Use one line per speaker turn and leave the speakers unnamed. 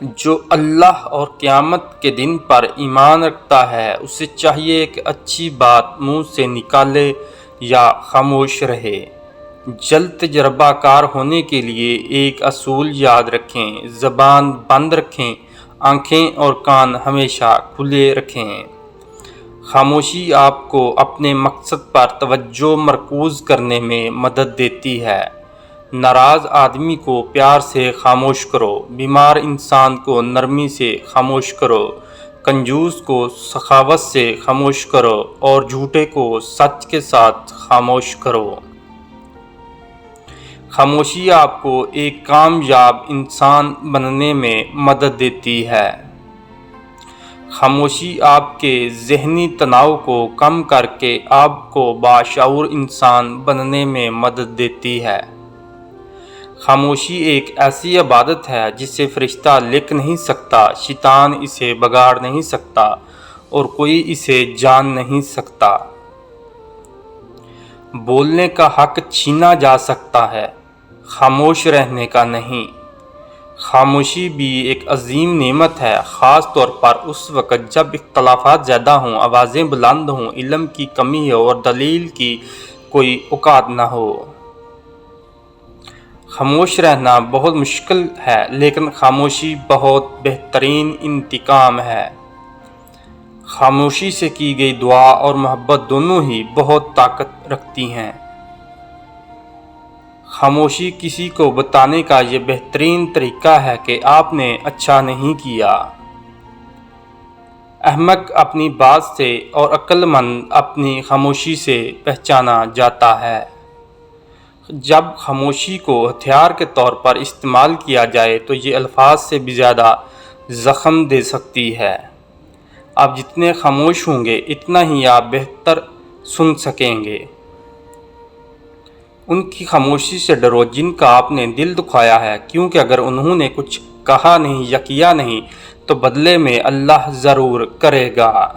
جو اللہ اور قیامت کے دن پر ایمان رکھتا ہے اسے چاہیے کہ اچھی بات منہ سے نکالے یا خاموش رہے۔ جلد تجربہ کار ہونے کے لیے ایک اصول یاد رکھیں، زبان بند رکھیں، آنکھیں اور کان ہمیشہ کھلے رکھیں۔ خاموشی آپ کو اپنے مقصد پر توجہ مرکوز کرنے میں مدد دیتی ہے۔ ناراض آدمی کو پیار سے خاموش کرو، بیمار انسان کو نرمی سے خاموش کرو، کنجوس کو سخاوت سے خاموش کرو اور جھوٹے کو سچ کے ساتھ خاموش کرو۔ خاموشی آپ کو ایک کامیاب انسان بننے میں مدد دیتی ہے۔ خاموشی آپ کے ذہنی تناؤ کو کم کر کے آپ کو باشعور انسان بننے میں مدد دیتی ہے۔ خاموشی ایک ایسی عبادت ہے جسے فرشتہ لکھ نہیں سکتا، شیطان اسے بگاڑ نہیں سکتا اور کوئی اسے جان نہیں سکتا۔ بولنے کا حق چھینا جا سکتا ہے، خاموش رہنے کا نہیں۔ خاموشی بھی ایک عظیم نعمت ہے، خاص طور پر اس وقت جب اختلافات زیادہ ہوں، آوازیں بلند ہوں، علم کی کمی ہو اور دلیل کی کوئی اوقات نہ ہو۔ خاموش رہنا بہت مشکل ہے، لیکن خاموشی بہت بہترین انتقام ہے۔ خاموشی سے کی گئی دعا اور محبت دونوں ہی بہت طاقت رکھتی ہیں۔ خاموشی کسی کو بتانے کا یہ بہترین طریقہ ہے کہ آپ نے اچھا نہیں کیا۔ احمق اپنی بات سے اور عقل مند اپنی خاموشی سے پہچانا جاتا ہے۔ جب خاموشی کو ہتھیار کے طور پر استعمال کیا جائے تو یہ الفاظ سے بھی زیادہ زخم دے سکتی ہے۔ آپ جتنے خاموش ہوں گے اتنا ہی آپ بہتر سن سکیں گے۔ ان کی خاموشی سے ڈرو جن کا آپ نے دل دکھایا ہے، کیونکہ اگر انہوں نے کچھ کہا نہیں یا کیا نہیں تو بدلے میں اللہ ضرور کرے گا۔